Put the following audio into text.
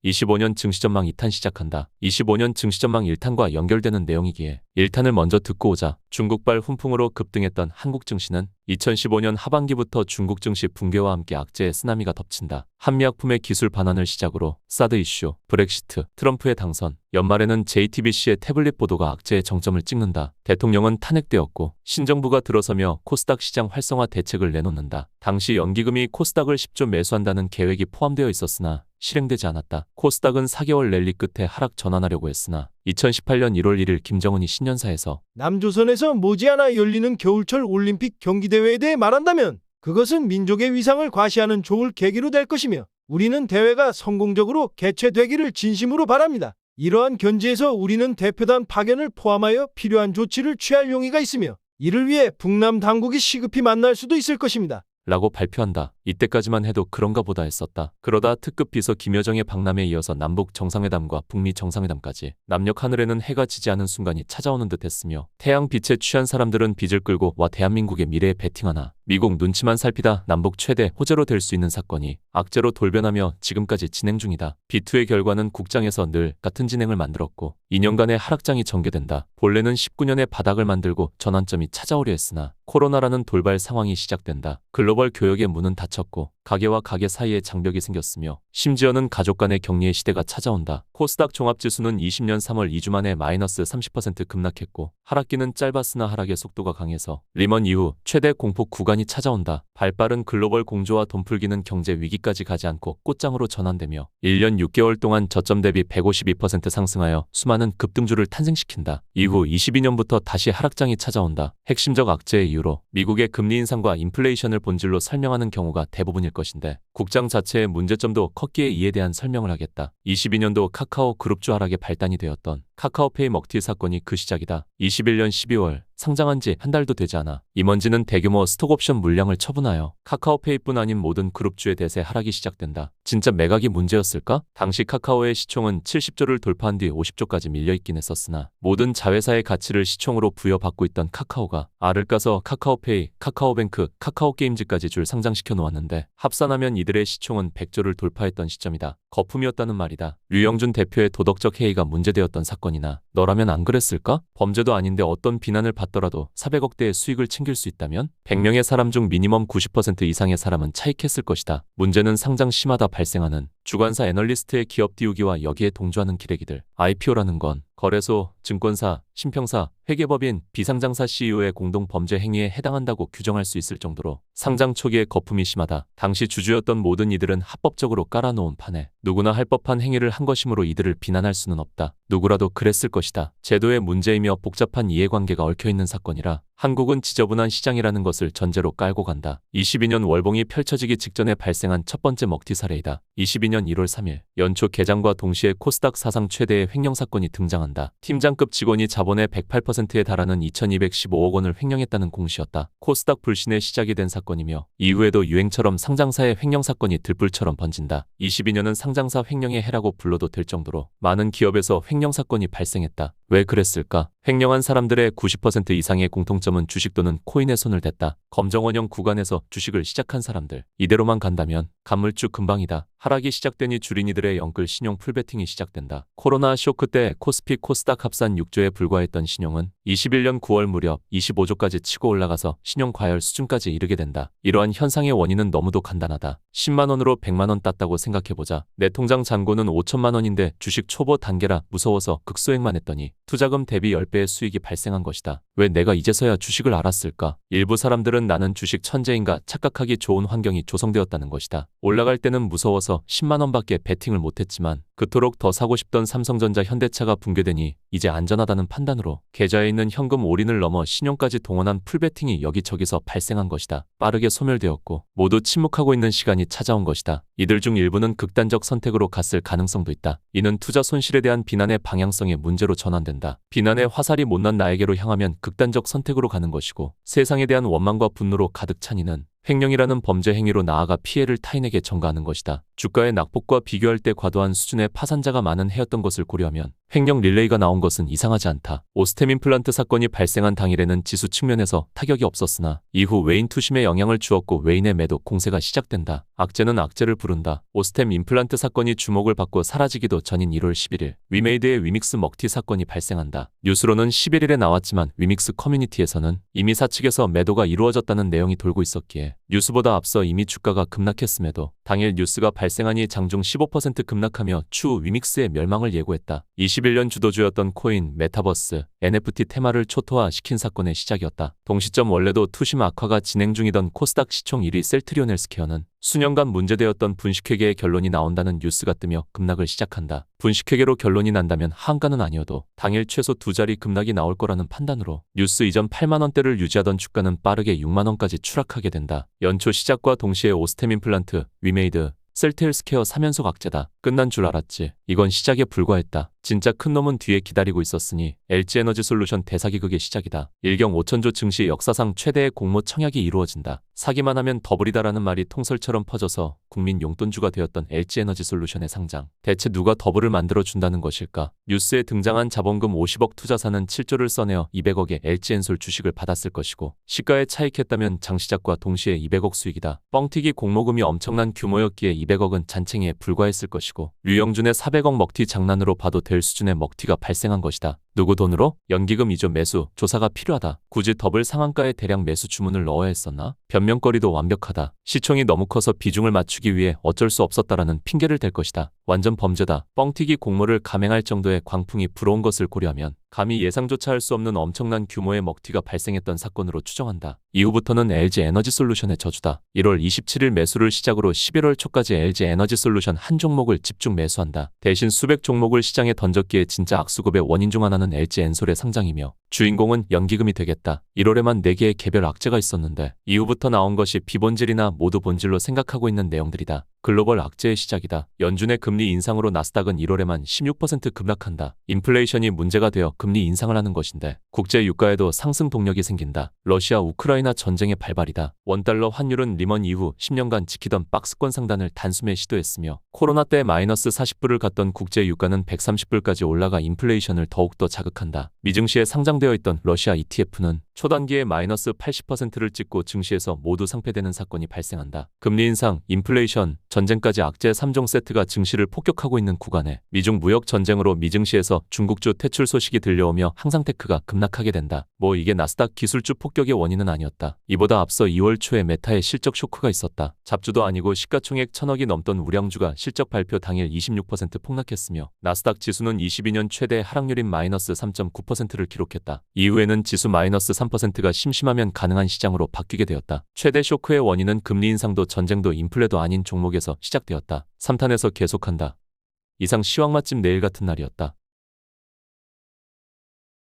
25년 증시전망 2탄 시작한다. 25년 증시전망 1탄과 연결되는 내용이기에 1탄을 먼저 듣고 오자. 중국발 훈풍으로 급등했던 한국 증시는 2015년 하반기부터 중국 증시 붕괴와 함께 악재의 쓰나미가 덮친다. 한미약품의 기술 반환을 시작으로 사드 이슈, 브렉시트, 트럼프의 당선, 연말에는 JTBC의 태블릿 보도가 악재의 정점을 찍는다. 대통령은 탄핵되었고 신정부가 들어서며 코스닥 시장 활성화 대책을 내놓는다. 당시 연기금이 코스닥을 10조 매수한다는 계획이 포함되어 있었으나 실행되지 않았다. 코스닥은 4개월 랠리 끝에 하락 전환하려고 했으나 2018년 1월 1일 김정은이 신년사에서 남조선에서 머지않아 열리는 겨울철 올림픽 경기대회에 대해 말한다면 그것은 민족의 위상을 과시하는 좋을 계기로 될 것이며 우리는 대회가 성공적으로 개최되기를 진심으로 바랍니다. 이러한 견지에서 우리는 대표단 파견을 포함하여 필요한 조치를 취할 용의가 있으며 이를 위해 북남 당국이 시급히 만날 수도 있을 것입니다. 라고 발표한다. 이때까지만 해도 그런가 보다 했었다. 그러다 특급 비서 김여정의 박람회에 이어서 남북 정상회담과 북미 정상회담까지 남녘 하늘에는 해가 지지 않은 순간이 찾아오는 듯 했으며 태양 빛에 취한 사람들은 빚을 끌고 와 대한민국의 미래에 베팅하나 미국 눈치만 살피다 남북 최대 호재로 될 수 있는 사건이 악재로 돌변하며 지금까지 진행 중이다. B2의 결과는 국장에서 늘 같은 진행을 만들었고 2년간의 하락장이 전개된다. 본래는 19년에 바닥을 만들고 전환점이 찾아오려 했으나 코로나라는 돌발 상황이 시작된다. 글로벌 교역의 문은 닫혔고 가게와 가게 사이에 장벽이 생겼으며 심지어는 가족 간의 격리의 시대가 찾아온다. 코스닥 종합지수는 20년 3월 2주 만에 마이너스 30% 급락했고 하락기는 짧았으나 하락의 속도가 강해서 리먼 이후 최대 공포 구간이 찾아온다. 발빠른 글로벌 공조와 돈풀기는 경제 위기까지 가지 않고 꽃장으로 전환되며 1년 6개월 동안 저점 대비 152% 상승하여 수많은 급등주를 탄생시킨다. 이후 22년부터 다시 하락장이 찾아온다. 핵심적 악재의 이유로 미국의 금리 인상과 인플레이션을 본질로 설명하는 경우가 대부분일 것인데 국장 자체의 문제점도 컸기에 이에 대한 설명을 하겠다. 22년도 카카오 그룹주 하락의 발단이 되었던 카카오페이 먹튀 사건이 그 시작이다. 21년 12월 상장한 지 한 달도 되지 않아 임원진은 대규모 스톡옵션 물량을 처분하여 카카오페이뿐 아닌 모든 그룹주의 대세 하락이 시작된다. 진짜 매각이 문제였을까? 당시 카카오의 시총은 70조를 돌파한 뒤 50조까지 밀려있긴 했었으나 모든 자회사의 가치를 시총으로 부여받고 있던 카카오가 알을 까서 카카오페이, 카카오뱅크, 카카오게임즈까지 줄 상장시켜 놓았는데 합산하면 이들의 시총은 100조를 돌파했던 시점이다. 거품이었다는 말이다. 류영준 대표의 도덕적 해이가 문제되었던 사건이나 너라면 안 그랬을까? 범죄도 아닌데 어떤 비난을 받더라도 400억대의 수익을 챙길 수 있다면 100명의 사람 중 미니멈 90% 이상의 사람은 차익했을 것이다. 문제는 상장 시마다 발생하는 주관사 애널리스트의 기업 띄우기와 여기에 동조하는 기레기들. IPO라는 건 거래소, 증권사, 심평사, 회계법인, 비상장사 CEO의 공동 범죄 행위에 해당한다고 규정할 수 있을 정도로 상장 초기에 거품이 심하다. 당시 주주였던 모든 이들은 합법적으로 깔아놓은 판에 누구나 할 법한 행위를 한 것이므로 이들을 비난할 수는 없다. 누구라도 그랬을 것이다. 제도의 문제이며 복잡한 이해관계가 얽혀있는 사건이라 한국은 지저분한 시장이라는 것을 전제로 깔고 간다. 22년 월봉이 펼쳐지기 직전에 발생한 첫 번째 먹튀 사례이다. 22년 1월 3일 연초 개장과 동시에 코스닥 사상 최대의 횡령사건이 등장한다. 팀장급 직원이 자본의 108%에 달하는 2215억 원을 횡령했다는 공시였다. 코스닥 불신의 시작이 된 사건이며 이후에도 유행처럼 상장사의 횡령사건이 들불처럼 번진다. 22년은 상장사 횡령의 해라고 불러도 될 정도로 많은 기업에서 횡령사건이 발생했다. 왜 그랬을까? 횡령한 사람들의 90% 이상의 공통점은 주식 또는 코인에 손을 댔다. 검정원형 구간에서 주식을 시작한 사람들. 이대로만 간다면 간물주 금방이다. 하락이 시작되니 주린이들의 영끌 신용 풀베팅이 시작된다. 코로나 쇼크 때 코스피 코스닥 합산 6조에 불과했던 신용은 21년 9월 무렵 25조까지 치고 올라가서 신용 과열 수준까지 이르게 된다. 이러한 현상의 원인은 너무도 간단하다. 10만 원으로 100만 원 땄다고 생각해보자. 내 통장 잔고는 5천만 원인데 주식 초보 단계라 무서워서 극소액만 했더니 투자금 대비 10배의 수익이 발생한 것이다. 왜 내가 이제서야 주식을 알았을까? 일부 사람들은 나는 주식 천재인가 착각하기 좋은 환경이 조성되었다는 것이다. 올라갈 때는 무서워서 10만 원밖에 베팅을 못했지만 그토록 더 사고 싶던 삼성전자 현대차가 붕괴되니 이제 안전하다는 판단으로 계좌에 있는 현금 올인을 넘어 신용까지 동원한 풀베팅이 여기저기서 발생한 것이다. 빠르게 소멸되었고 모두 침묵하고 있는 시간이 찾아온 것이다. 이들 중 일부는 극단적 선택으로 갔을 가능성도 있다. 이는 투자 손실에 대한 비난의 방향성의 문제로 전환된다. 비난의 화살이 못난 나에게로 향하면 극단적 선택으로 가는 것이고 세상에 대한 원망과 분노로 가득 찬 이는 횡령이라는 범죄 행위로 나아가 피해를 타인에게 전가하는 것이다. 주가의 낙폭과 비교할 때 과도한 수준의 파산자가 많은 해였던 것을 고려하면 횡령 릴레이가 나온 것은 이상하지 않다. 오스템 임플란트 사건이 발생한 당일에는 지수 측면에서 타격이 없었으나 이후 외인 투심에 영향을 주었고 외인의 매도 공세가 시작된다. 악재는 악재를 부른다. 오스템 임플란트 사건이 주목을 받고 사라지기도 전인 1월 11일 위메이드의 위믹스 먹튀 사건이 발생한다. 뉴스로는 11일에 나왔지만 위믹스 커뮤니티에서는 이미 사측에서 매도가 이루어졌다는 내용이 돌고 있었기에 뉴스보다 앞서 이미 주가가 급락했음에도 당일 뉴스가 발생하니 장중 15% 급락하며 추후 위믹스의 멸망을 예고했다. 21년 주도주였던 코인, 메타버스, NFT 테마를 초토화시킨 사건의 시작이었다. 동시점 원래도 투심 악화가 진행 중이던 코스닥 시총 1위 셀트리온 헬스케어는 수년간 문제되었던 분식회계의 결론이 나온다는 뉴스가 뜨며 급락을 시작한다. 분식회계로 결론이 난다면 한가는 아니어도 당일 최소 두 자리 급락이 나올 거라는 판단으로 뉴스 이전 8만원대를 유지하던 주가는 빠르게 6만원까지 추락하게 된다. 연초 시작과 동시에 오스템 임플란트, 위메이드, 셀트헬스케어 3연속 악재다. 끝난 줄 알았지. 이건 시작에 불과했다. 진짜 큰 놈은 뒤에 기다리고 있었으니 LG에너지솔루션 대사기극의 시작이다. 1경 5천조 증시 역사상 최대의 공모 청약이 이루어진다. 사기만 하면 더블이다라는 말이 통설처럼 퍼져서 국민 용돈주가 되었던 LG에너지솔루션의 상장. 대체 누가 더블을 만들어준다는 것일까? 뉴스에 등장한 자본금 50억 투자사는 7조를 써내어 200억의 LG엔솔 주식을 받았을 것이고 시가에 차익했다면 장시작과 동시에 200억 수익이다. 뻥튀기 공모금이 엄청난 규모였기에 200억은 잔챙이에 불과했을 것이고 류영준의 400억 먹튀 장난으로 봐도 될 수준의 먹튀가 발생한 것이다. 누구 돈으로? 연기금 이조 매수, 조사가 필요하다. 굳이 더블 상한가에 대량 매수 주문을 넣어야 했었나? 변명거리도 완벽하다. 시총이 너무 커서 비중을 맞추기 위해 어쩔 수 없었다라는 핑계를 댈 것이다. 완전 범죄다. 뻥튀기 공모를 감행할 정도의 광풍이 불어온 것을 고려하면 감히 예상조차 할 수 없는 엄청난 규모의 먹튀가 발생했던 사건으로 추정한다. 이후부터는 LG에너지솔루션의 저주다. 1월 27일 매수를 시작으로 11월 초까지 LG에너지솔루션 한 종목을 집중 매수한다. 대신 수백 종목을 시장에 던졌기에 진짜 악수급의 원인 중 하나는 LG엔솔의 상장이며 주인공은 연기금이 되겠다. 1월에만 4개의 개별 악재가 있었는데 이후부터 나온 것이 비본질이나 모두 본질로 생각하고 있는 내용들이다. 글로벌 악재의 시작이다. 연준의 금리 인상으로 나스닥은 1월에만 16% 급락한다. 인플레이션이 문제가 되어 금리 인상을 하는 것인데 국제 유가에도 상승 동력이 생긴다. 러시아 우크라이나 전쟁의 발발이다. 원달러 환율은 리먼 이후 10년간 지키던 박스권 상단을 단숨에 시도했으며 코로나 때 마이너스 40불을 갔던 국제 유가는 130불까지 올라가 인플레이션을 더욱더 자극한다. 미증시에 상장되어 있던 러시아 ETF는 초단기에 마이너스 80%를 찍고 증시에서 모두 상폐되는 사건이 발생한다. 금리 인상, 인플레이션, 전쟁까지 악재 3종 세트가 증시를 폭격하고 있는 구간에 미중 무역 전쟁으로 미증시에서 중국주 퇴출 소식이 들려오며 항상테크가 급락하게 된다. 이게 나스닥 기술주 폭격의 원인은 아니었다. 이보다 앞서 2월 초에 메타의 실적 쇼크가 있었다. 잡주도 아니고 시가총액 1000억이 넘던 우량주가 실적 발표 당일 26% 폭락했으며 나스닥 지수는 22년 최대 하락률인 마이너스 3.9%를 기록했다. 이후에는 지수 마이너스 3%가 심심하면 가능한 시장으로 바뀌게 되었다. 최대 쇼크의 원인은 금리 인상도 전쟁도 인플레도 아닌 종목에서 시작되었다. 3탄에서 계속한다. 이상 시황 맛집 내일 같은 날이었다.